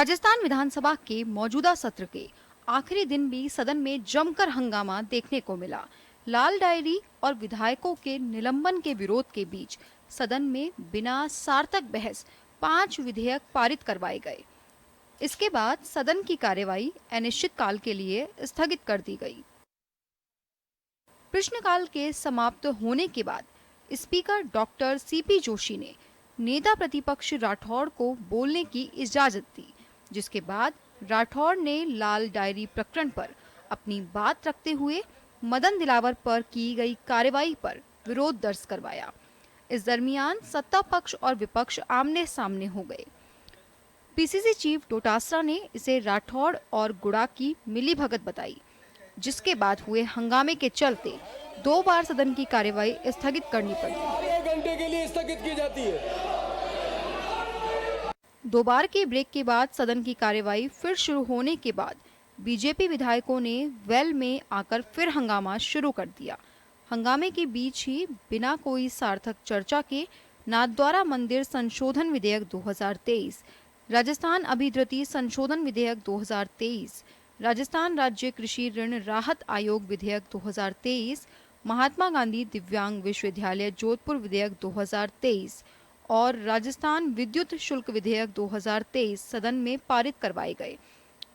राजस्थान विधानसभा के मौजूदा सत्र के आखिरी दिन भी सदन में जमकर हंगामा देखने को मिला। लाल डायरी और विधायकों के निलंबन के विरोध के बीच सदन में बिना सार्थक बहस 5 विधेयक पारित करवाए गए। इसके बाद सदन की कार्यवाही अनिश्चित काल के लिए स्थगित कर दी गई। प्रश्नकाल के समाप्त होने के बाद स्पीकर डॉक्टर सीपी जोशी ने नेता प्रतिपक्ष राठौड़ को बोलने की इजाजत दी, जिसके बाद राठौड़ ने लाल डायरी प्रकरण पर अपनी बात रखते हुए मदन दिलावर पर की गई कार्रवाई पर विरोध दर्ज करवाया। इस दरमियान सत्ता पक्ष और विपक्ष आमने सामने हो गए। पीसीसी चीफ डोटासरा ने इसे राठौड़ और गुड़ा की मिलीभगत बताई, जिसके बाद हुए हंगामे के चलते 2 बार सदन की कार्यवाही स्थगित करनी पड़ी। 1 घंटे के लिए स्थगित की जाती है। 2 बार के ब्रेक के बाद सदन की कार्यवाही फिर शुरू होने के बाद बीजेपी विधायकों ने वेल में आकर फिर हंगामा शुरू कर दिया। हंगामे के बीच ही बिना कोई सार्थक चर्चा के नाथद्वारा मंदिर संशोधन विधेयक 2023, राजस्थान अभिधृति संशोधन विधेयक 2023, राजस्थान राज्य कृषि ऋण राहत आयोग विधेयक 2023, महात्मा गांधी दिव्यांग विश्वविद्यालय जोधपुर विधेयक 2023 और राजस्थान विद्युत शुल्क विधेयक 2023 सदन में पारित करवाए गए।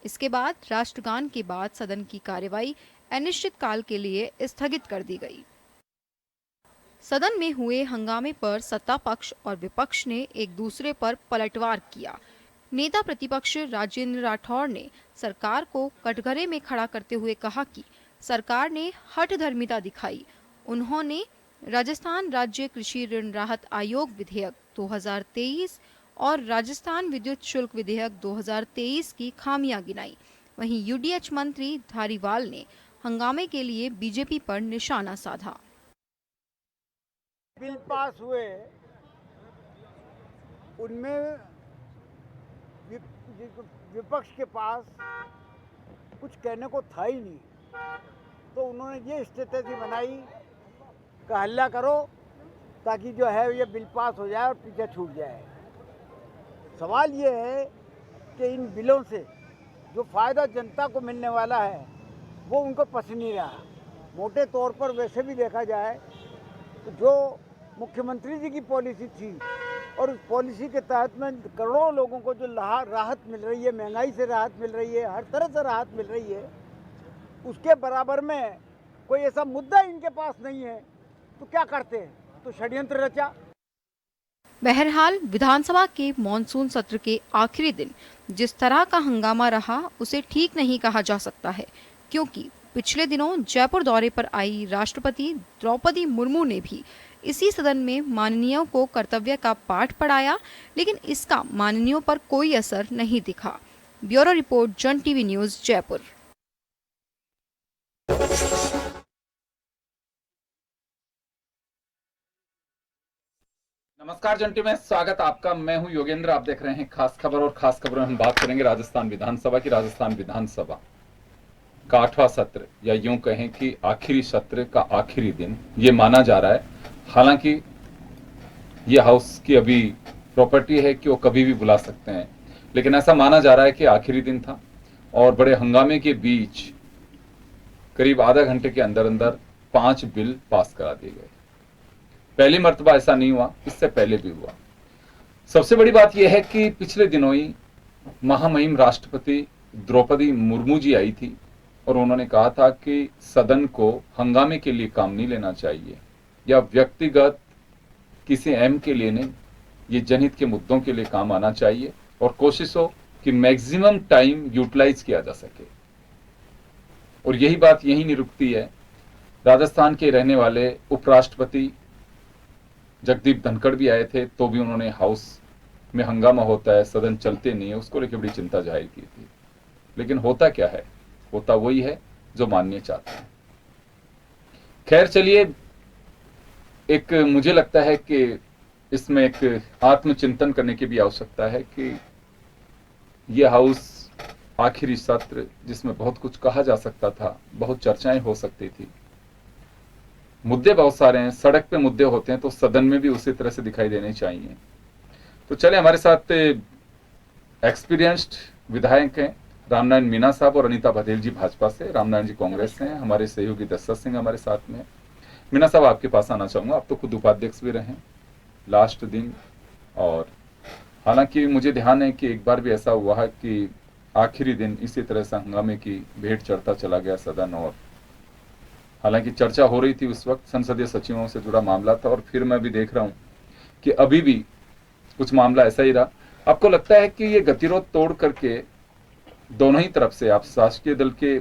इसके बाद राष्ट्रगान के बाद सदन की कार्यवाही अनिश्चित काल के लिए स्थगित कर दी गई। सदन में हुए हंगामे पर सत्ता पक्ष और विपक्ष ने एक दूसरे पर पलटवार किया। नेता प्रतिपक्ष राजेंद्र राठौड़ ने सरकार को कटघरे में खड़ा करते हुए कहा कि सरकार ने हठधर्मिता दिखाई। उन्होंने राजस्थान राज्य कृषि ऋण राहत आयोग विधेयक 2023 और राजस्थान विद्युत शुल्क विधेयक 2023 की खामियां गिनाई। वहीं यूडीएच मंत्री धारीवाल ने हंगामे के लिए बीजेपी पर निशाना साधा। बिल पास हुए उनमें विपक्ष के पास कुछ कहने को था ही नहीं, तो उन्होंने ये स्ट्रेटेजी बनाई कि हल्ला करो ताकि जो है ये बिल पास हो जाए और पीछे छूट जाए। सवाल ये है कि इन बिलों से जो फ़ायदा जनता को मिलने वाला है वो उनको पसंद नहीं रहा। मोटे तौर पर वैसे भी देखा जाए तो जो मुख्यमंत्री जी की पॉलिसी थी और उस पॉलिसी के तहत में करोड़ों लोगों को जो राहत मिल रही है, महंगाई से राहत मिल रही है, हर तरह से राहत मिल रही है, उसके बराबर में कोई ऐसा मुद्दा इनके पास नहीं है, तो क्या करते हैं? तो षड्यंत्र रचा। बहरहाल विधानसभा के मॉनसून सत्र के आखिरी दिन जिस तरह का हंगामा रहा उसे ठीक नहीं कहा जा सकता है, क्योंकि पिछले दिनों जयपुर दौरे पर आई राष्ट्रपति द्रौपदी मुर्मू ने भी इसी सदन में माननीयों को कर्तव्य का पाठ पढ़ाया, लेकिन इसका माननीयों पर कोई असर नहीं दिखा। ब्यूरो रिपोर्ट, जन टीवी न्यूज़, जयपुर। नमस्कार, जन टीवी में स्वागत आपका। मैं हूं योगेंद्र। आप देख रहे हैं खास खबर, और खास खबरों में हम बात करेंगे राजस्थान विधानसभा की। राजस्थान विधानसभा का 8वां सत्र, या यूं कहें कि आखिरी सत्र का आखिरी दिन ये माना जा रहा है। हालांकि ये हाउस की अभी प्रॉपर्टी है कि वो कभी भी बुला सकते हैं, लेकिन ऐसा माना जा रहा है कि आखिरी दिन था और बड़े हंगामे के बीच करीब आधा घंटे के अंदर अंदर 5 बिल पास करा दिए गए। पहली मर्तबा ऐसा नहीं हुआ, इससे पहले भी हुआ। सबसे बड़ी बात यह है कि पिछले दिनों ही महामहिम राष्ट्रपति द्रौपदी मुर्मू जी आई थी और उन्होंने कहा था कि सदन को हंगामे के लिए काम नहीं लेना चाहिए या व्यक्तिगत किसी अहम के लिए नहीं, ये जनहित के मुद्दों के लिए काम आना चाहिए और कोशिश हो कि मैक्सिमम टाइम यूटिलाइज किया जा सके। और यही बात यही नहीं रुकती है। राजस्थान के रहने वाले उपराष्ट्रपति जगदीप धनखड़ भी आए थे, तो भी उन्होंने हाउस में हंगामा होता है, सदन चलते नहीं है, उसको लेकर बड़ी चिंता जाहिर की थी। लेकिन होता क्या है? होता वही है जो माननीय चाहते हैं। खैर चलिए, एक मुझे लगता है कि इसमें एक आत्मचिंतन करने की भी आवश्यकता है कि यह हाउस आखिरी सत्र जिसमें बहुत कुछ कहा जा सकता था, बहुत चर्चाएं हो सकती थी, मुद्दे बहुत सारे हैं, सड़क पे मुद्दे होते हैं तो सदन में भी उसी तरह से दिखाई देने चाहिए। तो चले, हमारे साथ एक्सपीरियंस्ड विधायक हैं रामनारायण मीणा साहब और अनीता बघेल जी भाजपा से, रामनारायण जी कांग्रेस से हैं, हमारे सहयोगी दशरथ सिंह हमारे साथ में हैं। मीणा साहब आपके पास आना चाहूंगा, आप तो खुद उपाध्यक्ष भी रहे लास्ट दिन, और हालांकि मुझे ध्यान है कि एक बार भी ऐसा हुआ है कि आखिरी दिन इसी तरह से हंगामे की भेंट चढ़ता चला गया सदन, और हालांकि चर्चा हो रही थी उस वक्त संसदीय सचिवों से जुड़ा मामला था, और फिर मैं भी देख रहा हूं कि अभी भी कुछ मामला ऐसा ही रहा। आपको लगता है कि ये गतिरोध तोड़ करके दोनों ही तरफ से, आप शासकीय दल के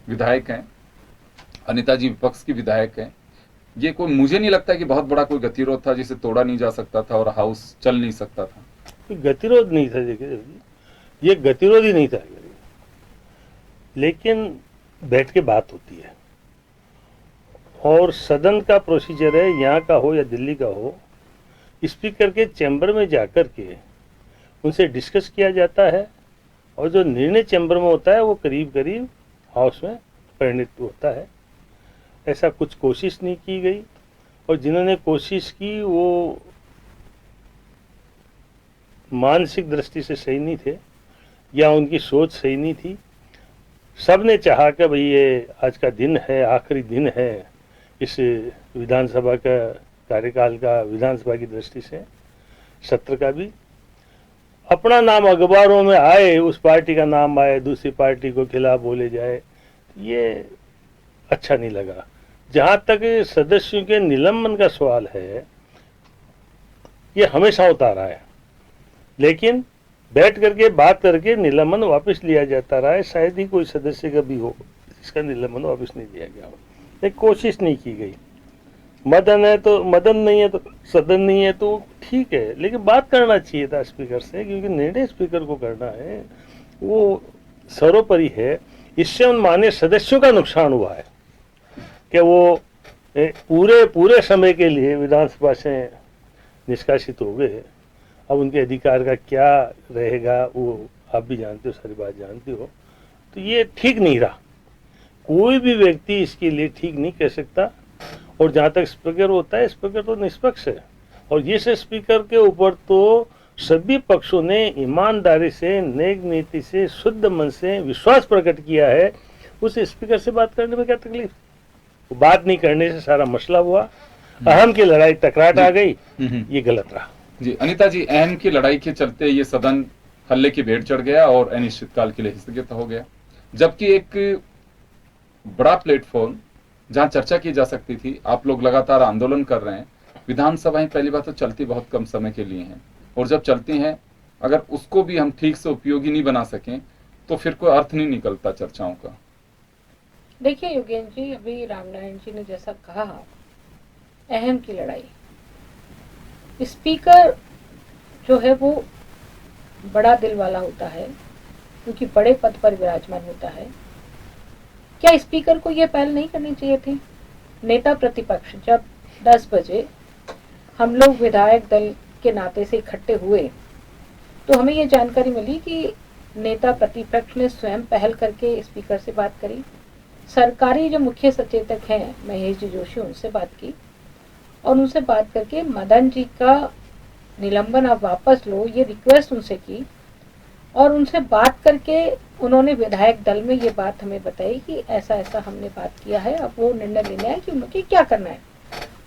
विधायक हैं, अनीता जी विपक्ष की विधायक हैं, ये कोई, मुझे नहीं लगता कि बहुत बड़ा कोई गतिरोध था जिसे तोड़ा नहीं जा सकता था और हाउस चल नहीं सकता था। कोई गतिरोध नहीं था, देखिए ये गतिरोध ही नहीं था, लेकिन बैठ के बात होती है और सदन का प्रोसीजर है, यहाँ का हो या दिल्ली का हो, स्पीकर के चैम्बर में जाकर के उनसे डिस्कस किया जाता है और जो निर्णय चैम्बर में होता है वो करीब करीब हाउस में परिणित होता है। ऐसा कुछ कोशिश नहीं की गई, और जिन्होंने कोशिश की वो मानसिक दृष्टि से सही नहीं थे या उनकी सोच सही नहीं थी। सबने चाहा कि भाई ये आज का दिन है, आखिरी दिन है इस विधानसभा का कार्यकाल का, विधानसभा की दृष्टि से सत्र का भी। अपना नाम अखबारों में आए, उस पार्टी का नाम आए, दूसरी पार्टी को खिलाफ बोले जाए, ये अच्छा नहीं लगा। जहां तक सदस्यों के निलंबन का सवाल है, ये हमेशा होता रहा है, लेकिन बैठ करके बात करके निलंबन वापस लिया जाता रहा है। शायद ही कोई सदस्य का भी हो इसका निलंबन वापस नहीं दिया गया हो, एक कोशिश नहीं की गई। मदन है तो मदन नहीं है तो सदन नहीं है तो ठीक है, लेकिन बात करना चाहिए था स्पीकर से, क्योंकि निर्णय स्पीकर को करना है, वो सर्वोपरि है। इससे उन माननीय सदस्यों का नुकसान हुआ है कि वो पूरे समय के लिए विधानसभा से निष्कासित हो गए। अब उनके अधिकार का क्या रहेगा वो आप भी जानते हो, सारी बात जानते हो, तो ये ठीक नहीं रहा। कोई भी व्यक्ति इसके लिए ठीक नहीं कह सकता। और जहाँ तक स्पीकर होता है, स्पीकर तो निष्पक्ष है, और इस स्पीकर के ऊपर तो सभी पक्षों ने ईमानदारी से, नेक नीति से, शुद्ध मन से विश्वास प्रकट किया है। उस स्पीकर से बात करने में क्या तकलीफ? बात नहीं करने से सारा मसला हुआ, अहम की लड़ाई टकराट आ गई, ये गलत रहा। जी अनीता जी, अहम की लड़ाई के चलते ये सदन हल्ले की भेंट चढ़ गया और अनिश्चितकाल के लिए स्थगित हो गया, जबकि एक बड़ा प्लेटफॉर्म जहां चर्चा की जा सकती थी, आप लोग लगातार आंदोलन कर रहे हैं। विधानसभाएं पहली बात तो चलती बहुत कम समय के लिए हैं, और जब चलती हैं अगर उसको भी हम ठीक से उपयोगी नहीं बना सकें तो फिर कोई अर्थ नहीं निकलता चर्चाओं का। देखिए योगेंद्र जी, अभी रामनारायण जी ने जैसा कहा, अहम की लड़ाई, स्पीकर जो है वो बड़ा दिल वाला होता है, क्योंकि बड़े पद पर विराजमान होता है। क्या स्पीकर को ये पहल नहीं करनी चाहिए थी? नेता प्रतिपक्ष जब 10 बजे हम लोग विधायक दल के नाते से इकट्ठे हुए, तो हमें ये जानकारी मिली कि नेता प्रतिपक्ष ने स्वयं पहल करके स्पीकर से बात करी। सरकारी जो मुख्य सचेतक हैं महेश जी जोशी, उनसे बात की और उनसे बात करके मदन जी का निलंबन आप वापस लो, ये रिक्वेस्ट उनसे की, और उनसे बात करके उन्होंने विधायक दल में ये बात हमें बताई कि ऐसा ऐसा हमने बात किया है, अब वो निर्णय लेना है कि उनके क्या करना है।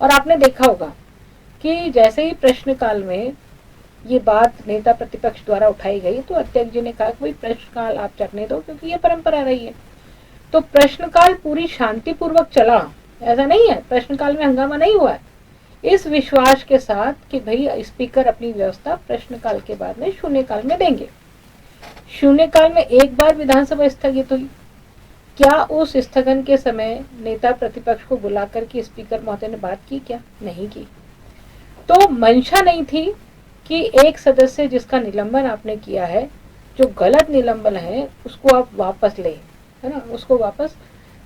और आपने देखा होगा कि जैसे ही प्रश्नकाल में ये बात नेता प्रतिपक्ष द्वारा उठाई गई, तो अध्यक्ष जी ने कहा कि भाई प्रश्नकाल आप चलने दो, क्योंकि ये परंपरा रही है। तो प्रश्नकाल पूरी शांतिपूर्वक चला, ऐसा नहीं है प्रश्नकाल में हंगामा नहीं हुआ है, इस विश्वास के साथ कि भाई स्पीकर अपनी व्यवस्था प्रश्नकाल के बाद में शून्यकाल में देंगे। शून्यकाल में एक बार विधानसभा स्थगित हुई, क्या उस स्थगन के समय नेता प्रतिपक्ष को बुलाकर के स्पीकर महोदय ने बात की? क्या नहीं की। तो मंशा नहीं थी कि एक सदस्य जिसका निलंबन आपने किया है, जो गलत निलंबन है, उसको आप वापस ले, है ना, उसको वापस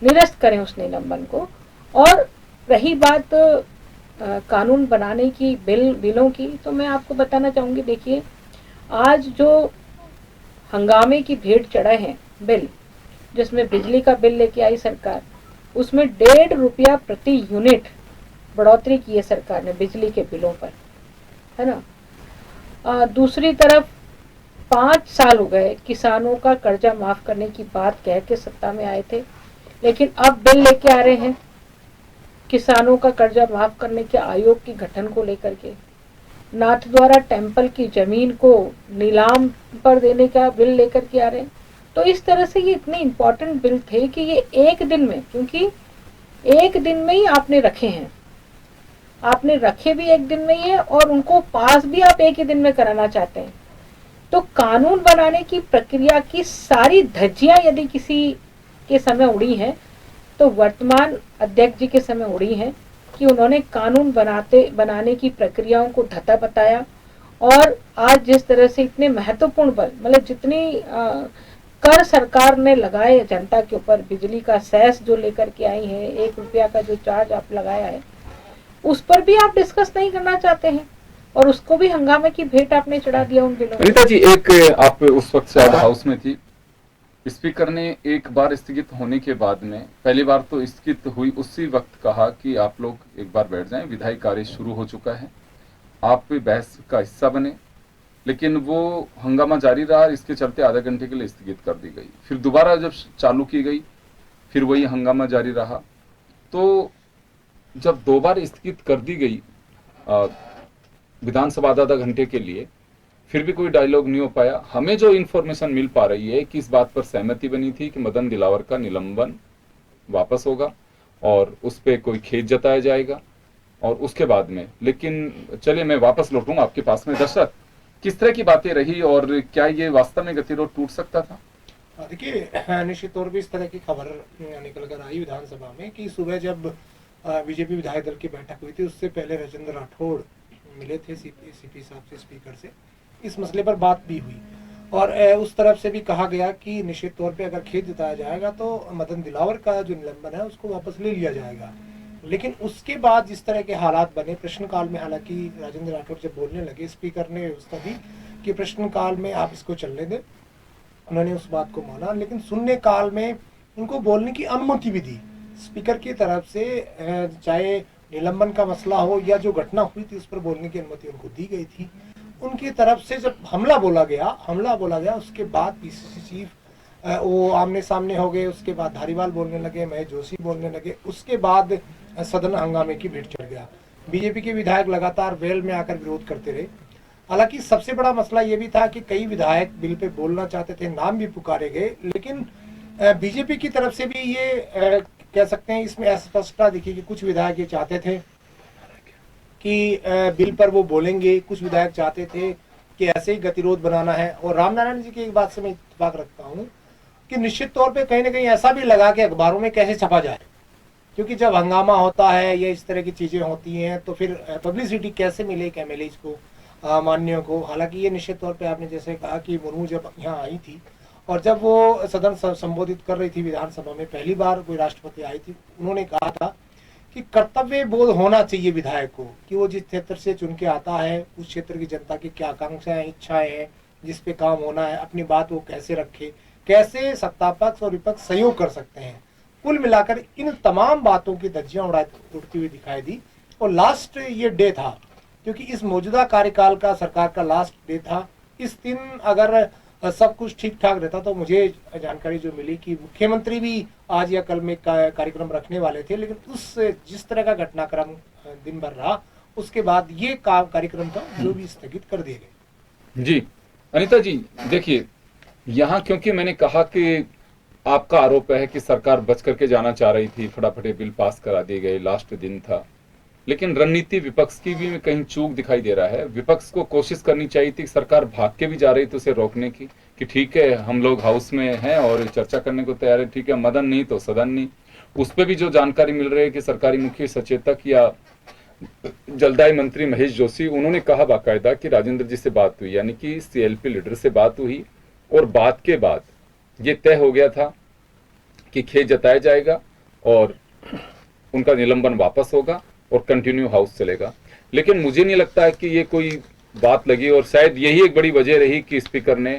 निरस्त करें उस निलंबन को। और रही बात कानून बनाने की, बिलों की, तो मैं आपको बताना चाहूंगी, देखिए आज जो हंगामे की भेंट चढ़े हैं बिल, जिसमें बिजली का बिल लेके आई सरकार, उसमें 1.5 रुपया प्रति यूनिट बढ़ोतरी की है सरकार ने बिजली के बिलों पर, है ना। दूसरी तरफ 5 साल हो गए किसानों का कर्जा माफ करने की बात कह के सत्ता में आए थे, लेकिन अब बिल लेके आ रहे हैं किसानों का कर्जा माफ करने के आयोग के गठन को लेकर के। नाथद्वारा टेम्पल की जमीन को नीलाम पर देने का बिल लेकर के आ रहे हैं। तो इस तरह से ये इतने इम्पोर्टेंट बिल थे कि ये एक दिन में, क्योंकि एक दिन में ही आपने रखे हैं, आपने रखे भी एक दिन में ही है और उनको पास भी आप एक ही दिन में कराना चाहते हैं। तो कानून बनाने की प्रक्रिया की सारी धज्जियां यदि किसी के समय उड़ी हैं तो वर्तमान अध्यक्ष जी के समय उड़ी हैं कि उन्होंने कानून बनाने की प्रक्रियाओं को धता बताया। और आज जिस तरह से इतने महत्वपूर्ण बल, मतलब जितनी कर सरकार ने लगाए जनता के ऊपर, बिजली का सेस जो लेकर के आई है, 1 रुपया का जो चार्ज आप लगाया है, उस पर भी आप डिस्कस नहीं करना चाहते हैं और उसको भी हंगामे की भेंट आपने चढ़ा दिया उन बिलों में। अनिता जी, एक आप उस वक्त शायद हाउस में थी, स्पीकर ने एक बार स्थगित होने के बाद में, पहली बार तो स्थगित हुई उसी वक्त कहा कि आप लोग एक बार बैठ जाएं, विधायी कार्य शुरू हो चुका है, आप भी बहस का हिस्सा बने। लेकिन वो हंगामा जारी रहा, इसके चलते आधा घंटे के लिए स्थगित कर दी गई। फिर दोबारा जब चालू की गई फिर वही हंगामा जारी रहा। तो जब 2 बार स्थगित कर दी गई विधानसभा आधा घंटे के लिए, फिर भी कोई डायलॉग नहीं हो पाया। हमें जो इन्फॉर्मेशन मिल पा रही है कि इस बात पर सहमति बनी थी कि मदन दिलावर का निलंबन वापस होगा और उस पर कोई खेद जताया जाएगा और उसके बाद में, लेकिन चलिए मैं वापस लौटूंगा आपके पास में। दशरथ, किस तरह की बातें रही और क्या ये वास्तव में गतिरोध टूट सकता था? देखिए, निश्चित तौर पे इस तरह की खबर निकल कर आई विधानसभा में कि सुबह जब बीजेपी विधायक दल की बैठक हुई थी, उससे पहले राजेंद्र राठौड़ मिले थे सीपी साहब से, स्पीकर से, इस मसले पर बात भी हुई और उस तरफ से भी कहा गया कि निश्चित तौर पे अगर खेद जताया जाएगा तो मदन दिलावर का जो निलंबन है उसको वापस ले लिया जाएगा। लेकिन उसके बाद जिस तरह के हालात बने प्रश्नकाल में, हालांकि राजेंद्र राठौड़ जब बोलने लगे, स्पीकर ने व्यवस्था दी कि प्रश्नकाल में आप इसको चलने दें, उन्होंने उस बात को माना, लेकिन सुनने काल में उनको बोलने की अनुमति भी दी स्पीकर की तरफ से। चाहे निलंबन का मसला हो या जो घटना हुई थी उस पर बोलने की अनुमति उनको दी गई थी। उनकी तरफ से जब हमला बोला गया उसके बाद पीसीसी चीफ वो आमने सामने हो गए, उसके बाद धारीवाल बोलने लगे, महेश जोशी बोलने लगे, उसके बाद सदन हंगामे की भेंट चढ़ गया। बीजेपी के विधायक लगातार वेल में आकर विरोध करते रहे। हालांकि सबसे बड़ा मसला ये भी था कि कई विधायक बिल पे बोलना चाहते थे, नाम भी पुकारे गए, लेकिन बीजेपी की तरफ से भी ये कह सकते हैं इसमें अस्पष्टता दिखी कि कुछ विधायक ये चाहते थे कि बिल पर वो बोलेंगे, कुछ विधायक चाहते थे कि ऐसे ही गतिरोध बनाना है। और रामनारायण जी की एक बात से मैं इत्तेफाक रखता हूँ कि निश्चित तौर पे कहीं ना कहीं ऐसा भी लगा कि अखबारों में कैसे छपा जाए, क्योंकि जब हंगामा होता है या इस तरह की चीजें होती हैं तो फिर पब्लिसिटी कैसे मिले एक एमएलए को, मान्यों को। हालांकि ये निश्चित तौर पे आपने जैसे कहा कि मुर्मू जब यहाँ आई थी और जब वो सदन संबोधित कर रही थी विधानसभा में, पहली बार कोई राष्ट्रपति आई थी, उन्होंने कहा था कि कर्तव्य बोध होना चाहिए विधायक को कि वो जिस क्षेत्र से चुन के आता है उस क्षेत्र की जनता की क्या आकांक्षाएं, इच्छाएं हैं, जिस पे काम होना है, अपनी बात वो कैसे रखे, कैसे सत्ता पक्ष और विपक्ष सहयोग कर सकते हैं। कुल मिलाकर इन तमाम बातों की धज्जियां उड़ती हुई दिखाई दी। और लास्ट ये डे था, क्योंकि इस मौजूदा कार्यकाल का सरकार का लास्ट डे था। इस दिन अगर सब कुछ ठीक ठाक रहता तो मुझे जानकारी जो मिली कि मुख्यमंत्री भी आज या कल में कार्यक्रम रखने वाले थे, लेकिन उस जिस तरह का घटनाक्रम दिन भर रहा उसके बाद ये कार्यक्रम था जो भी स्थगित कर दिए गए। जी अनिता जी, देखिए यहाँ क्योंकि मैंने कहा कि आपका आरोप है कि सरकार बच करके जाना चाह रही थी, फटाफट बिल पास करा दिए गए, लास्ट दिन था, लेकिन रणनीति विपक्ष की भी कहीं चूक दिखाई दे रहा है। विपक्ष को कोशिश करनी चाहिए थी, सरकार भाग के भी जा रही थी उसे रोकने की कि ठीक है हम लोग हाउस में हैं और चर्चा करने को तैयार है, ठीक है मदन नहीं तो सदन नहीं। उस पर भी जो जानकारी मिल रही है कि सरकारी मुख्य सचेतक या जलदाय मंत्री महेश जोशी, उन्होंने कहा बाकायदा कि राजेंद्र जी से बात हुई, यानी कि सीएलपी लीडर से बात हुई और बात के बाद ये तय हो गया था कि खेद जताया जाएगा और उनका निलंबन वापस होगा और कंटिन्यू हाउस चलेगा। लेकिन मुझे नहीं लगता है कि ये कोई बात लगी और शायद यही एक बड़ी वजह रही कि स्पीकर ने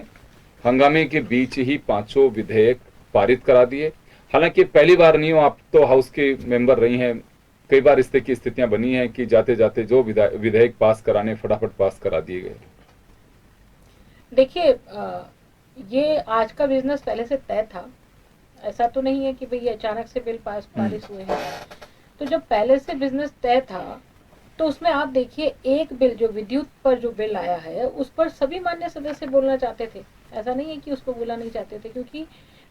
हंगामे के बीच ही 5 विधेयक पारित करा दिए। हालांकि पहली बार नहीं हो, आप तो हाउस के मेंबर रही हैं, कई बार इस तरह की स्थितियां बनी हैं कि जाते जाते जो विधेयक पास कराने फटाफट पास करा दिए गए। देखिए ये आज का बिजनेस पहले से तय था, ऐसा तो नहीं है कि भाई अचानक से बिल पारित हुए हैं। तो जब पहले से बिजनेस तय था तो उसमें आप देखिए एक बिल जो विद्युत पर जो बिल आया है उस पर सभी मान्य सदस्य बोलना चाहते थे, ऐसा नहीं है कि उसको बोला नहीं चाहते थे, क्योंकि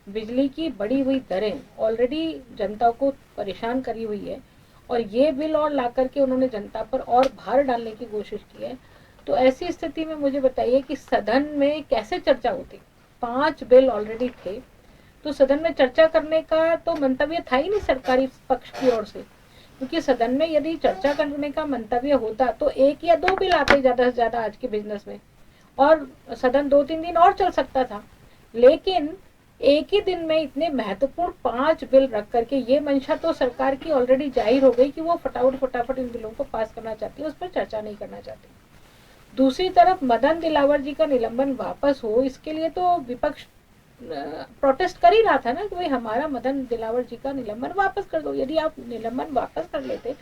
बिजली की बढ़ी हुई दरें ऑलरेडी जनता को परेशान करी हुई है और ये बिल और ला करके उन्होंने जनता पर और भार डालने की कोशिश की है। तो ऐसी स्थिति में मुझे बताइए कि सदन में कैसे चर्चा होती। 5 बिल ऑलरेडी थे तो सदन में चर्चा करने का तो मंतव्य था ही नहीं सरकारी पक्ष की ओर से, क्योंकि सदन में यदि चर्चा करने का मंतव्य होता तो 1 या 2 बिल आते ज्यादा से ज्यादा आज के बिजनेस में और सदन 2-3 दिन और चल सकता था। लेकिन एक ही दिन में इतने महत्वपूर्ण 5 बिल रख करके ये मंशा तो सरकार की ऑलरेडी जाहिर हो गई कि वो फटाफट इन बिलों को पास करना चाहती है, उस पर चर्चा नहीं करना चाहती। दूसरी तरफ मदन दिलावर जी का निलंबन वापस हो, इसके लिए तो विपक्ष प्रोटेस्ट कर ही रहा था ना कि भाई हमारा मदन दिलावर जी का निलंबन वापस कर दो। यदि आप निलंबन वापस कर लेते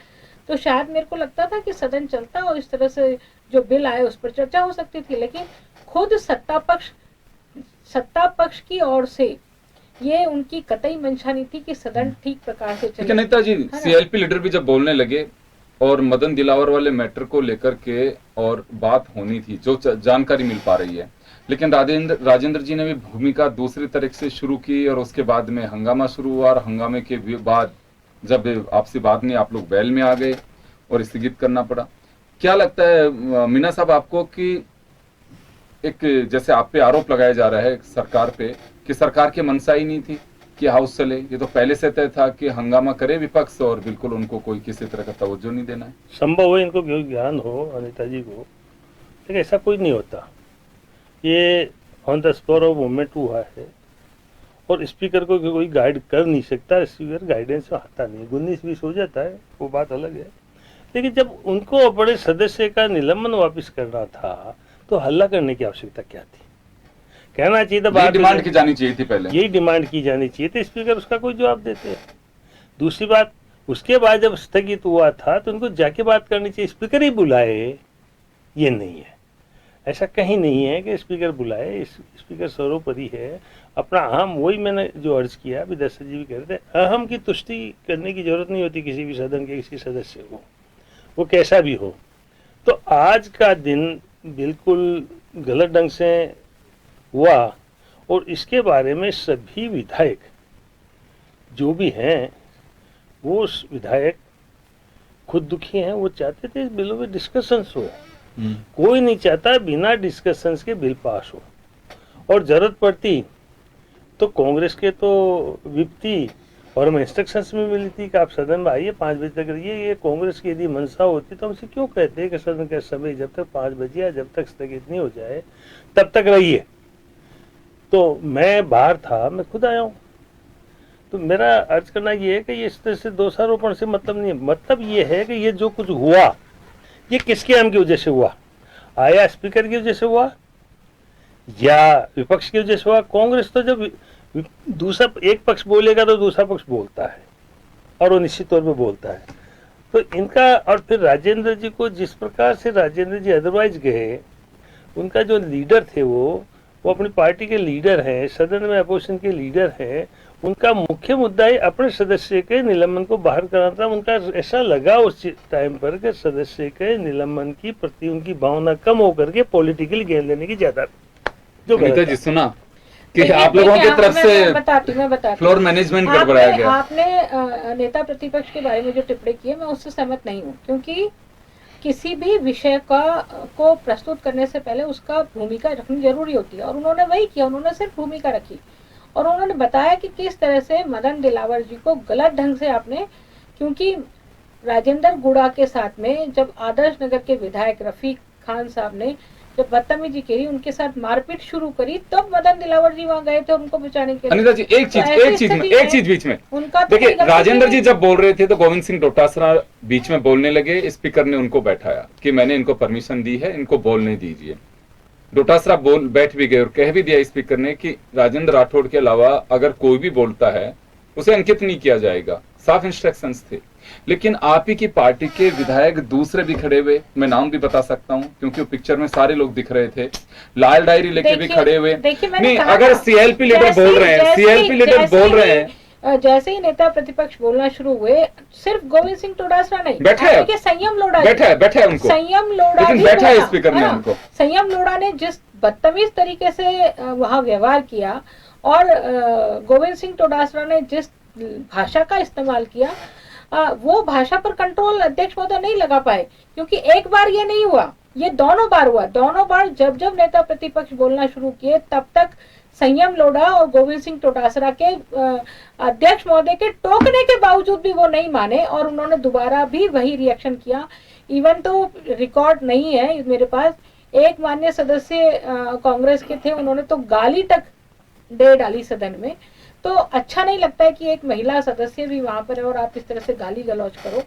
तो शायद मेरे को लगता था कि सदन चलता और इस तरह से जो बिल आए उस पर चर्चा हो सकती थी। लेकिन खुद सत्ता पक्ष की ओर से ये उनकी कतई मंशा नहीं थी कि सदन ठीक प्रकार से चले। नेताजी सीएलपी लीडर भी जब बोलने लगे और मदन दिलावर वाले मैटर को लेकर के और बात होनी थी जो जानकारी मिल पा रही है, लेकिन राजेंद्र जी ने भी भूमिका दूसरी तरीके से शुरू की और उसके बाद में हंगामा शुरू हुआ और हंगामे के बाद जब आपसी बात नहीं आप लोग बैल में आ गए और स्थगित करना पड़ा। क्या लगता है मीना साहब आपको कि एक जैसे आप पे आरोप लगाया जा रहा है सरकार पे कि सरकार की मंशा ही नहीं थी कि हाउस चले, ये तो पहले से तय था कि हंगामा करे विपक्ष और बिल्कुल उनको कोई किसी तरह का तवज्जो नहीं देना है। संभव हो इनको ज्ञान हो अनिता जी को, लेकिन ऐसा कोई नहीं होता। ये on the spot of moment हुआ है और स्पीकर को कोई गाइड कर नहीं सकता, स्पीकर गाइडेंस में आता नहीं, 19-20 हो जाता है वो बात अलग है। लेकिन जब उनको अपने सदस्य का निलंबन वापस करना था तो हल्ला करने की आवश्यकता क्या थी? कहना चाहिए था, बात डिमांड की जानी चाहिए थी, पहले यही डिमांड की जानी चाहिए थी, स्पीकर उसका कोई जवाब देते हैं। दूसरी बात, उसके बाद जब स्थगित हुआ था तो उनको जाके बात करनी चाहिए, स्पीकर ही बुलाए, ये नहीं है, ऐसा कहीं नहीं है कि स्पीकर बुलाए। स्पीकर सर्वोपरि है, अपना अहम, वही मैंने जो अर्ज किया अभी दर्शक जी भी कह रहे थे, अहम की तुष्टि करने की जरूरत नहीं होती किसी भी सदन के किसी सदस्य को, वो कैसा भी हो। तो आज का दिन बिल्कुल गलत ढंग से हुआ और इसके बारे में सभी विधायक जो भी हैं वो विधायक खुद दुखी हैं, वो चाहते थे इस बिलों में डिस्कशंस हो। कोई नहीं चाहता बिना डिस्कशंस के बिल पास हो, और जरूरत पड़ती तो कांग्रेस के तो विपत्ति और हमें इंस्ट्रक्शंस में मिली थी कि आप सदन में आइए 5 बजे तक रहिए। ये कांग्रेस की यदि मंशा होती तो हमसे क्यों कहते हैं कि सदन का समय जब तक 5 बजे या जब तक स्थगित नहीं हो जाए तब तक रहिए। तो मैं बाहर था, मैं खुद आया हूँ। तो मेरा अर्ज करना ये है कि ये इस तरह से दोषारोपण से मतलब नहीं है, मतलब ये है कि ये जो कुछ हुआ ये किसके नाम की वजह से हुआ? आया स्पीकर की वजह से हुआ या विपक्ष की वजह से हुआ? कांग्रेस तो जब दूसरा एक पक्ष बोलेगा तो दूसरा पक्ष बोलता है और वो निश्चित तौर पे बोलता है। तो इनका, और फिर राजेंद्र जी को जिस प्रकार से राजेंद्र जी अदरवाइज गए, उनका जो लीडर थे वो अपनी पार्टी के लीडर हैं, सदन में अपोजिशन के लीडर हैं, उनका मुख्य मुद्दा ही अपने सदस्य के निलंबन को बाहर करना था। उनका ऐसा लगा उस टाइम पर कि सदस्य के निलंबन की प्रति उनकी भावना कम होकर के पॉलिटिकल गेन लेने की ज्यादा जो जी सुना कि आप लोगों की तरफ से मैं बताती फ्लोर मैनेजमेंट गड़बड़ाया गया। आपने नेता प्रतिपक्ष के बारे में जो टिप्पणी की है मैं उससे सहमत नहीं हूँ, क्योंकि किसी भी विषय को प्रस्तुत करने से पहले उसका भूमिका रखनी जरूरी होती है और उन्होंने वही किया। उन्होंने सिर्फ भूमिका रखी और उन्होंने बताया कि किस तरह से मदन दिलावर जी को गलत ढंग से आपने, क्योंकि राजेंद्र गुड़ा के साथ में जब आदर्श नगर के विधायक रफीक खान साहब ने जब बदतमीजी करी, उनके साथ मारपीट शुरू करी, तब मदन दिलावर जी वहाँ गए थे उनको बचाने के लिए। अनिता जी एक चीज बीच में उनका देखिए, राजेंद्र जी जब बोल रहे थे तो गोविंद सिंह डोटासरा बीच में बोलने लगे, स्पीकर ने उनको बैठाया कि मैंने इनको परमिशन दी है, इनको बोलने दीजिए। डोटासरा बैठ भी गए और कह भी दिया स्पीकर ने कि राजेंद्र राठौड़ के अलावा अगर कोई भी बोलता है उसे अंकित नहीं किया जाएगा। साफ इंस्ट्रक्शंस थे। लेकिन आप ही की पार्टी के विधायक दूसरे भी खड़े हुए, मैं नाम भी बता सकता हूं क्योंकि वो पिक्चर में सारे लोग दिख रहे थे, लाल डायरी लेके भी खड़े हुए। नहीं, अगर सीएलपी लीडर बोल रहे हैं, सीएलपी लीडर बोल रहे हैं, जैसे ही नेता प्रतिपक्ष बोलना शुरू हुए, सिर्फ गोविंद सिंह डोटासरा नहीं बैठे, संयम लोढ़ा बैठे उनको संयम लोढ़ा लेकिन बैठा है स्पीकर ने उनको। संयम लोढ़ा ने जिस बदतमीज तरीके से वहां व्यवहार किया और गोविंद सिंह डोटासरा ने जिस भाषा का इस्तेमाल किया, वो भाषा पर कंट्रोल अध्यक्ष महोदय नहीं लगा पाए, क्योंकि एक बार ये नहीं हुआ, ये दोनों बार हुआ। दोनों बार जब जब नेता प्रतिपक्ष बोलना शुरू किए, तब तक संयम लोढ़ा और गोविंद सिंह डोटासरा के अध्यक्ष महोदय के टोकने के बावजूद भी वो नहीं माने और उन्होंने दोबारा भी वही रिएक्शन किया। इवन तो रिकॉर्ड नहीं है मेरे पास, एक माननीय सदस्य कांग्रेस के थे, उन्होंने तो गाली तक दे डाली सदन में। तो अच्छा नहीं लगता है कि एक महिला सदस्य भी वहां पर है और आप इस तरह से गाली गलौज करो।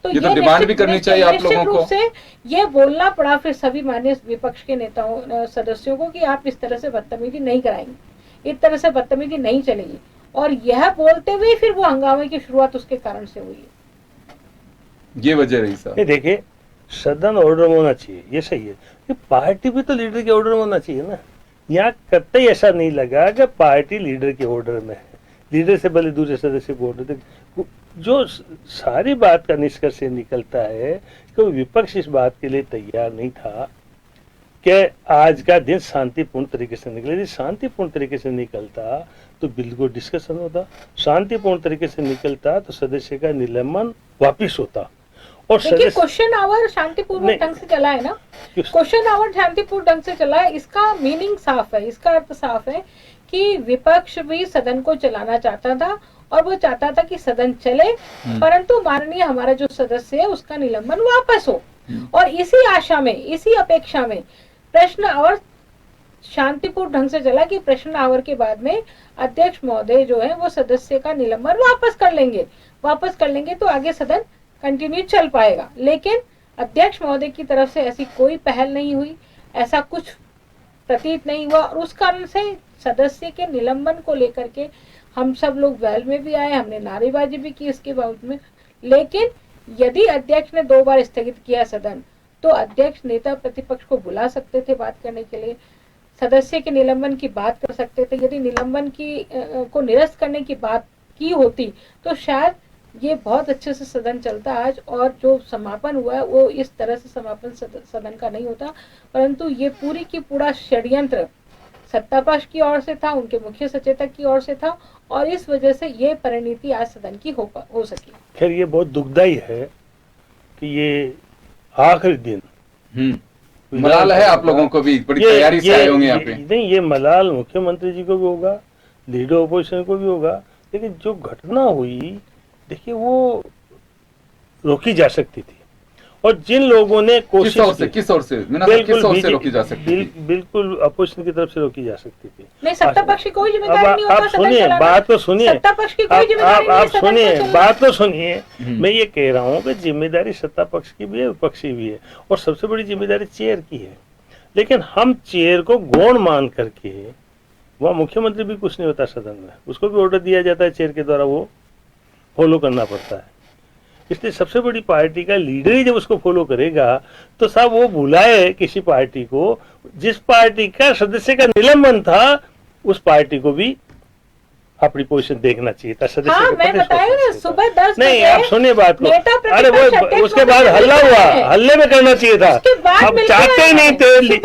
तो ये तो डिमांड भी करनी चाहिए आप लोगों को। से ये बोलना पड़ा फिर सभी माननीय विपक्ष के नेताओं सदस्यों को कि आप इस तरह से बदतमीजी नहीं कराएंगे, इस तरह से बदतमीजी नहीं चलेगी। और यह बोलते हुए फिर वो हंगामे की शुरुआत उसके कारण से हुई है। ये वजह रही सर। देखिए, सदन ऑर्डर में होना चाहिए, ये सही है, ये पार्टी भी तो लीडर के ऑर्डर में होना चाहिए ना। यहाँ कतई ऐसा नहीं लगा कि पार्टी लीडर के ऑर्डर में है, लीडर से भले दूसरे सदस्य को ऑर्डर दे। जो सारी बात का निष्कर्ष निकलता है कि विपक्ष इस बात के लिए तैयार नहीं था कि आज का दिन शांतिपूर्ण तरीके से निकले। यदि शांतिपूर्ण तरीके से निकलता तो बिल्कुल डिस्कशन होता, शांतिपूर्ण तरीके से निकलता तो सदस्य का निलंबन वापिस होता। और देखिए, क्वेश्चन आवर शांतिपूर्वक ढंग से चला है ना, क्वेश्चन आवर शांतिपूर्ण ढंग से चला है। इसका मीनिंग साफ है, इसका अर्थ साफ है कि विपक्ष भी सदन को चलाना चाहता था और वो चाहता था कि सदन चले, परंतु माननीय हमारा जो सदस्य है उसका निलंबन वापस हो। और इसी आशा में, इसी अपेक्षा में प्रश्न आवर शांतिपूर्ण ढंग से चला कि प्रश्न आवर के बाद में अध्यक्ष महोदय जो है वो सदस्य का निलंबन वापस कर लेंगे तो आगे सदन कंटिन्यू चल पाएगा। लेकिन अध्यक्ष महोदय की तरफ से ऐसी कोई पहल नहीं हुई, ऐसा कुछ प्रतीत नहीं हुआ और उस कारण से सदस्य के निलंबन को लेकर के हम सब लोग वेल में भी आए, हमने नारेबाजी भी की इसके बावजूद में। लेकिन यदि अध्यक्ष ने 2 बार स्थगित किया सदन, तो अध्यक्ष नेता प्रतिपक्ष को बुला सकते थे बात करने के लिए, सदस्य के निलंबन की बात कर सकते थे। यदि निलंबन की को निरस्त करने की बात की होती तो शायद ये बहुत अच्छे से सदन चलता आज, और जो समापन हुआ है वो इस तरह से समापन सदन का नहीं होता। परंतु ये पूरी की पूरा षड्यंत्र सत्तापक्ष की ओर से था, उनके मुख्य सचेतक की ओर से था और इस वजह से ये परिणति आज सदन की हो सकी। खैर, ये बहुत दुखदायी है कि ये आखिरी दिन मलाल है आप लोगों को भी, बड़ी तैयारी से आए होंगे यहाँ पे। नहीं, ये मलाल मुख्यमंत्री जी को भी होगा, लीडर ऑपोजिशन को भी होगा, लेकिन जो घटना हुई देखिए वो रोकी जा सकती थी। और जिन लोगों ने कोशिश किस ओर से रोकी जा सकती थी? बिल्कुल अपोजिशन की तरफ से रोकी जा सकती थी। नहीं, सत्ता पक्ष की कोई जिम्मेदारी नहीं होता। आप सुनिए, बात तो सुनिए, सत्ता पक्ष की कोई जिम्मेदारी नहीं, आप सुनिए, बात तो सुनिए। मैं ये कह रहा हूँ कि जिम्मेदारी सत्ता पक्ष की भी है, विपक्षी भी है, और सबसे बड़ी जिम्मेदारी चेयर की है। लेकिन हम चेयर को गौण मान करके, वहाँ मुख्यमंत्री भी कुछ नहीं होता सदन में, उसको भी ऑर्डर दिया जाता है चेयर के द्वारा, वो फॉलो करना पड़ता है। इसलिए सबसे बड़ी पार्टी का लीडर ही जब उसको फॉलो करेगा तो साहब वो बुलाए किसी पार्टी को, जिस पार्टी का सदस्य का निलंबन था उस पार्टी को भी अपनी पोजीशन देखना चाहिए था। सदस्य हाँ, मैं बताया ना, सुबह 10 नहीं, आप सुनिए बात को। अरे वो उसके बाद हल्ला हुआ, हल्ले में करना चाहिए था। अब चाहते ही नहीं थे,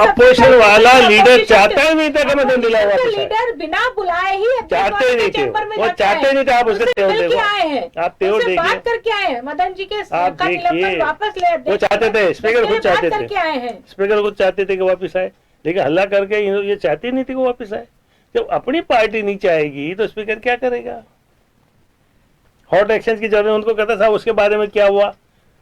अपोजिशन वाला लीडर चाहता ही नहीं था कि मैं दिला हुआ लीडर बिना बुलाए ही चाहते ही नहीं थे, वो चाहते ही नहीं थे। आप उसके तेवर देखो, आप तेवर देखिए, बात करके आए हैं मदन जी के, आप देखिए वापस ले, वो चाहते थे, स्पीकर खुद चाहते थे, आए हैं स्पीकर खुद चाहते थे कि वापिस आए, लेकिन हल्ला करके ये चाहते ही नहीं थे कि वापिस आए। जब अपनी पार्टी नहीं चाहेगी तो स्पीकर क्या करेगा? हॉट एक्शन की जरूरत उनको कहता था, उसके बारे में क्या हुआ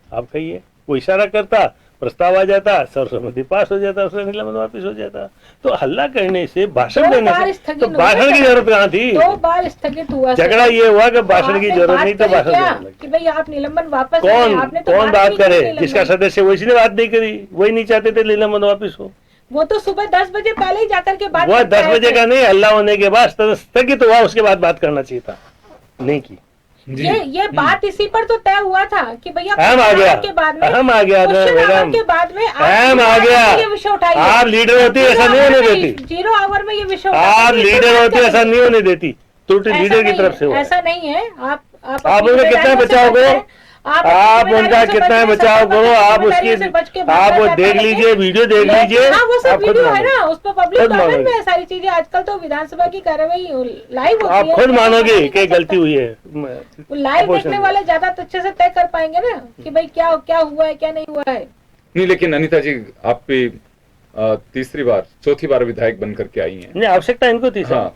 आप कहिए। वो इशारा करता, प्रस्ताव आ जाता, सर्वसम्मति पास हो जाता, उसका निलंबन वापिस हो जाता। तो हल्ला करने से, भाषण देने से तो भाषण की जरूरत कहाँ थी? 2 बार स्थगित हुआ, झगड़ा ये हुआ कि भाषण की जरूरत नहीं तो भाषण कि भाई आप निलंबन वापस, कौन बात करे? जिसका सदस्य वो इसने बात नहीं करी, वही नहीं चाहते थे निलंबन वापिस हो। वो तो सुबह 10 बजे पहले ही जाकर के बात, वो 10 बजे का नहीं, हल्ला होने के बाद स्थगित हुआ, उसके बाद बात करना चाहिए था, नहीं की। जी। ये बात इसी पर तो तय हुआ था कि भैया हम आ गया, के बाद में हम आ गया था क्वेश्चन आवर मैडम, के बाद में हम आ गया। ये विषय उठाइए। आप लीडर होती ऐसा नहीं होने देती, 0 आवर में ये विषय आप लीडर होती ऐसा नहीं होने देती, त्रुटि ऐसा लीडर की नहीं तरफ है, से हुआ। ऐसा नहीं है। आप आप उनका कितना बचाव करो, आप उनका कितना बचाव करो, आप उसकी आप वो देख लीजिए, वीडियो देख लीजिए, हाँ, वो सब आप खुद वीडियो है ना, मानोगे, उस पर पब्लिक खुद डोमेन में मानोगे। है सारी चीजें। आजकल तो विधानसभा की कार्यवाही लाइव होती है, आप खुद मानोगे कि गलती हुई है। लाइव देखने वाले ज्यादा अच्छे से तय कर पाएंगे ना कि भाई क्या क्या हुआ है क्या नहीं हुआ है। नहीं, लेकिन अनीता जी आप भी तीसरी बार चौथी बार विधायक बन करके आई हैं। नहीं, आवश्यकता इनको थी सर। हाँ,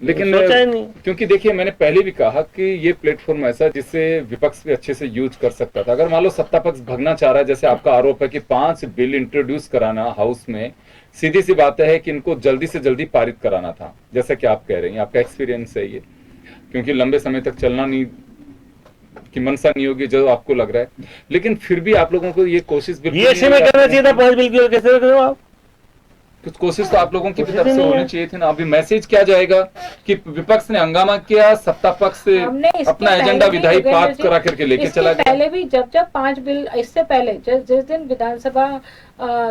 लेकिन सोचा ही नहीं। क्योंकि देखिए मैंने पहले भी कहा कि ये प्लेटफॉर्म ऐसा जिससे विपक्ष भी अच्छे से यूज कर सकता था। अगर मान लो सत्ता पक्ष भगना चाह रहा है, जैसे आपका आरोप है कि 5 बिल इंट्रोड्यूस कराना हाउस में, सीधी सी बात है कि इनको जल्दी से जल्दी पारित कराना था, जैसा कि आप कह रहे हैं, आपका एक्सपीरियंस है ये, क्योंकि लंबे समय तक चलना नहीं की मंशा नहीं होगी जो आपको लग रहा है। लेकिन फिर भी आप लोगों को ये कोशिश बीएससी में करना चाहिए था 5 बिल की, कैसे कर रहे हो आप? कुछ कोशिश तो आप लोगों की तरफ से होनी चाहिए थी ना। अभी मैसेज क्या जाएगा कि विपक्ष ने हंगामा किया, सत्ता पक्ष से हमने इसके अपना पहले एजेंडा भी विधायी योगेंद्र पास जी, करा करके लेके इसके चला गया। पहले भी जब 5 बिल, इससे पहले जिस दिन विधानसभा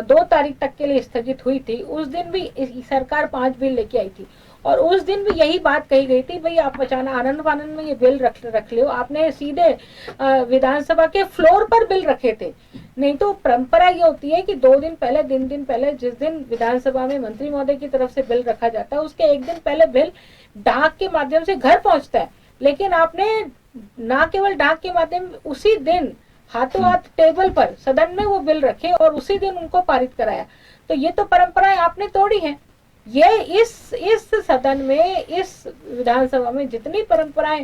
2 तारीख तक के लिए स्थगित हुई थी, उस दिन भी सरकार 5 बिल लेके आई थी और उस दिन भी यही बात कही गई थी, भाई आप अचानक आनंद फानंद में ये बिल रख लो। आपने सीधे विधानसभा के फ्लोर पर बिल रखे थे। नहीं तो परंपरा ये होती है कि 2 दिन पहले, 3 दिन पहले, जिस दिन विधानसभा में मंत्री महोदय की तरफ से बिल रखा जाता है, उसके 1 दिन पहले बिल डाक के माध्यम से घर पहुंचता है। लेकिन आपने ना केवल डाक के माध्यम, उसी दिन हाथों हाथ टेबल पर सदन में वो बिल रखे और उसी दिन उनको पारित कराया। तो ये तो परंपराएं आपने तोड़ी है। ये इस सदन में, इस विधानसभा में जितनी परंपराएं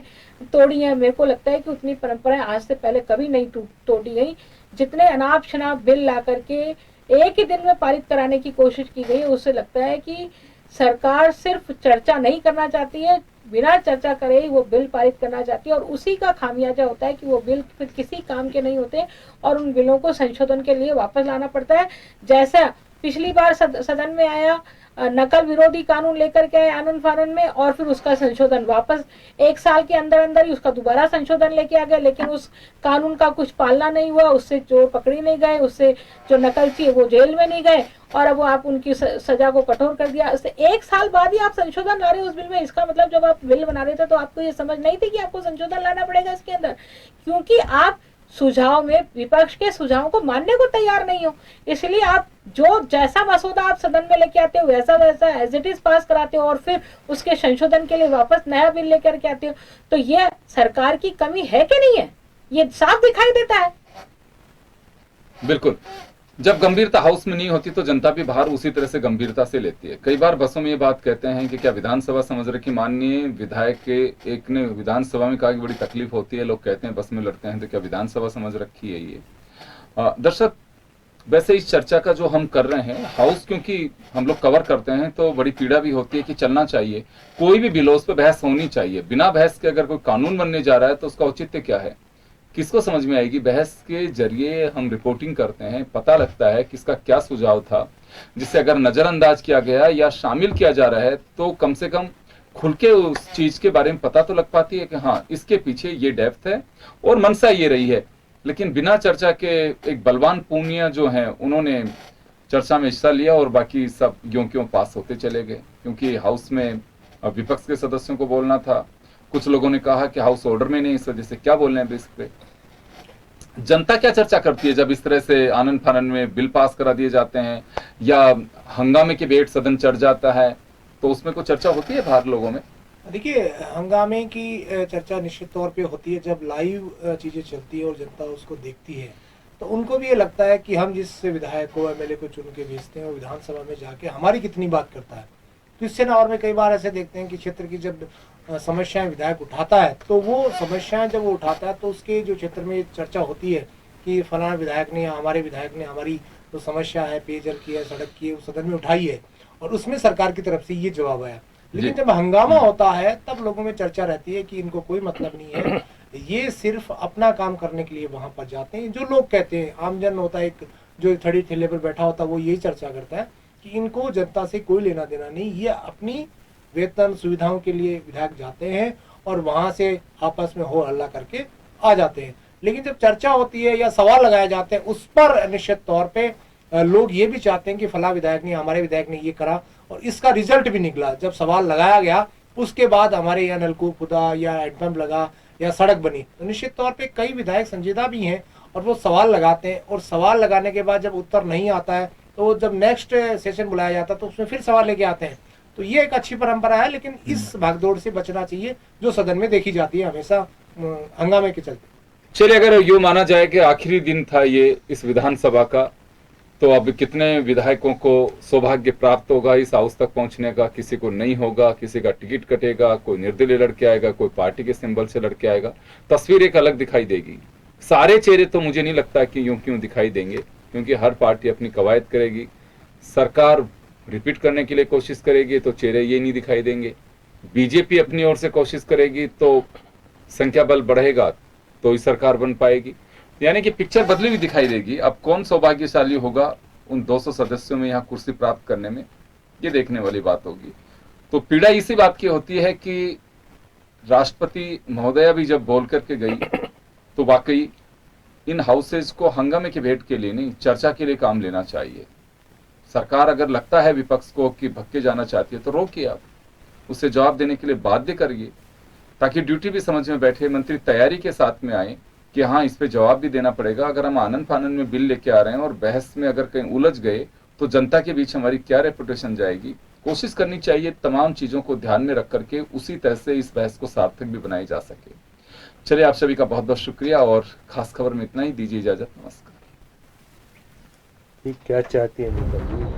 तोड़ी हैं, मेरे को लगता है कि उतनी परंपराएं आज से पहले कभी नहीं तोड़ी गई। जितने अनाप शनाप बिल ला करके एक ही दिन में पारित कराने की कोशिश की गई, उससे लगता है कि सरकार सिर्फ चर्चा नहीं करना चाहती है, बिना चर्चा करे ही वो बिल पारित करना चाहती है और उसी का खामियाजा होता है कि वो बिल फिर किसी काम के नहीं होते और उन बिलों को संशोधन के लिए वापस लाना पड़ता है। जैसा पिछली बार सदन में आया, नकल विरोधी कानून लेकर के आए आनंद फानंद में और फिर उसका संशोधन वापस 1 साल के अंदर अंदर ही उसका दोबारा संशोधन लेके आ गए, लेकिन उस कानून का कुछ पालना नहीं हुआ, उससे चोर पकड़ी नहीं गए, उससे जो नकलची है वो जेल में नहीं गए और अब वो आप उनकी सजा को कठोर कर दिया। उससे 1 साल बाद ही आप संशोधन ला रहे हो उस बिल में। इसका मतलब जब आप बिल बना रहे थे तो आपको ये समझ नहीं थी कि आपको संशोधन लाना पड़ेगा इसके अंदर, क्योंकि आप सुझाव में विपक्ष के सुझावों को मानने को तैयार नहीं हो। इसलिए आप जो जैसा मसौदा आप सदन में लेके आते हो वैसा एज इट इज पास कराते हो और फिर उसके संशोधन के लिए वापस नया बिल लेकर के आते हो। तो ये सरकार की कमी है कि नहीं है, ये साफ दिखाई देता है। बिल्कुल, जब गंभीरता हाउस में नहीं होती तो जनता भी बाहर उसी तरह से गंभीरता से लेती है। कई बार बसों में ये बात कहते हैं कि क्या विधानसभा समझ रहे कि माननीय विधायक के एक ने विधानसभा में कहा कि बड़ी तकलीफ होती है, लोग कहते हैं बस में लड़ते हैं, तो क्या विधानसभा समझ रखी है ये? दर्शक, वैसे इस चर्चा का जो हम कर रहे हैं हाउस, क्योंकि हम लोग कवर करते हैं तो बड़ी पीड़ा भी होती है कि चलना चाहिए, कोई भी बिल उस पर बहस होनी चाहिए। बिना बहस के अगर कोई कानून बनने जा रहा है तो उसका औचित्य क्या है, किसको समझ में आएगी? बहस के जरिए हम रिपोर्टिंग करते हैं, पता लगता है किसका क्या सुझाव था, जिससे अगर नजरअंदाज किया गया या शामिल किया जा रहा है तो कम से कम खुल के उस चीज के बारे में पता तो लग पाती है कि हाँ इसके पीछे ये डेप्थ है और मनसा ये रही है। लेकिन बिना चर्चा के एक बलवान पूनिया जो हैं उन्होंने चर्चा में हिस्सा लिया और बाकी सब यों क्यों पास होते चले गए, क्योंकि हाउस में विपक्ष के सदस्यों को बोलना था। कुछ लोगों ने कहा कि हाउस ऑर्डर में नहीं, इस वजह से क्या बोलने हैं इस पे। जनता क्या चर्चा करती है जब इस तरह से आनंद फानंद में बिल पास करा दिए जाते हैं या हंगामे के बेट सदन चढ़ जाता है, तो उसमें कोई चर्चा होती है बाहर लोगों में? देखिए, हंगामे की चर्चा निश्चित तौर पे होती है जब लाइव चीजें चलती है और जनता उसको देखती है, तो उनको भी ये लगता है कि हम जिस विधायक को एमएलए को चुन के भेजते हैं वो विधानसभा में जाके हमारी कितनी बात करता है। तो इससे ना, और में कई बार ऐसे देखते हैं कि क्षेत्र की जब समस्याएं विधायक उठाता है तो वो समस्याएं जब वो उठाता है तो उसके जो क्षेत्र में चर्चा होती है कि फलाना विधायक ने या हमारे विधायक ने हमारी जो समस्या है पेयजल की है, सड़क की है, वो सदन में उठाई है और उसमें सरकार की तरफ से ये जवाब आया। लेकिन जब हंगामा होता है तब लोगों में चर्चा रहती है कि इनको कोई मतलब नहीं है, ये सिर्फ अपना काम करने के लिए वहां पर जाते हैं। जो लोग कहते हैं, आमजन होता है एक जो थड़ी ठेले पर बैठा होता है, वो यही चर्चा करता है कि इनको जनता से कोई लेना देना नहीं, ये अपनी वेतन सुविधाओं के लिए विधायक जाते हैं और वहां से आपस में हो हल्ला करके आ जाते हैं। लेकिन जब चर्चा होती है या सवाल लगाए जाते हैं, उस पर निश्चित तौर पे लोग ये भी चाहते हैं कि फला विधायक ने, हमारे विधायक ने ये करा, और इसका रिजल्ट भी निकला। जब सवाल लगाया गया उसके बाद हमारे यहाँ नलकूप खुदा या हैंडपंप लगा या सड़क बनी, तो निश्चित तौर पे कई विधायक संजीदा भी हैं और वो सवाल लगाते हैं, और सवाल लगाने के बाद जब उत्तर नहीं आता है तो जब नेक्स्ट सेशन बुलाया जाता है तो उसमें फिर सवाल लेके आते हैं। तो ये एक अच्छी परंपरा है, लेकिन इस भागदौड़ से बचना चाहिए जो सदन में देखी जाती है हमेशा हंगामे के चलते। चलिए, अगर यूं माना जाए कि आखिरी दिन था ये इस विधानसभा का, तो अब कितने विधायकों को सौभाग्य प्राप्त होगा इस हाउस तक पहुंचने का? किसी को नहीं होगा, किसी का टिकट कटेगा, कोई निर्दलीय लड़के आएगा, कोई पार्टी के सिंबल से लड़के आएगा। तस्वीर एक अलग दिखाई देगी। सारे चेहरे तो मुझे नहीं लगता कि यूं क्यों दिखाई देंगे, क्योंकि हर पार्टी अपनी कवायद करेगी, सरकार रिपीट करने के लिए कोशिश करेगी तो चेहरे ये नहीं दिखाई देंगे। बीजेपी अपनी ओर से कोशिश करेगी तो संख्या बल बढ़ेगा तो ही सरकार बन पाएगी। यानी कि पिक्चर बदली हुई दिखाई देगी। अब कौन सौभाग्यशाली होगा उन 200 सदस्यों में यहाँ कुर्सी प्राप्त करने में, ये देखने वाली बात होगी। तो पीड़ा इसी बात की होती है कि राष्ट्रपति महोदया भी जब बोल करके गई तो वाकई इन हाउसेज को हंगामे की भेंट के लिए नहीं, चर्चा के लिए काम लेना चाहिए। सरकार अगर लगता है विपक्ष को कि भक्के जाना चाहती है तो रोकिए, आप उसे जवाब देने के लिए बाध्य करिए, ताकि ड्यूटी भी समझ में बैठे, मंत्री तैयारी के साथ में आए कि हाँ इस पे जवाब भी देना पड़ेगा। अगर हम आनंद फानंद में बिल लेके आ रहे हैं और बहस में अगर कहीं उलझ गए तो जनता के बीच हमारी क्या रेपुटेशन जाएगी। कोशिश करनी चाहिए तमाम चीजों को ध्यान में रख करके उसी तरह से इस बहस को सार्थक भी बनाई जा सके। चलिए, आप सभी का बहुत बहुत शुक्रिया और खास खबर में इतना ही। दीजिए इजाजत, नमस्कार। क्या चाहती है नेता जी?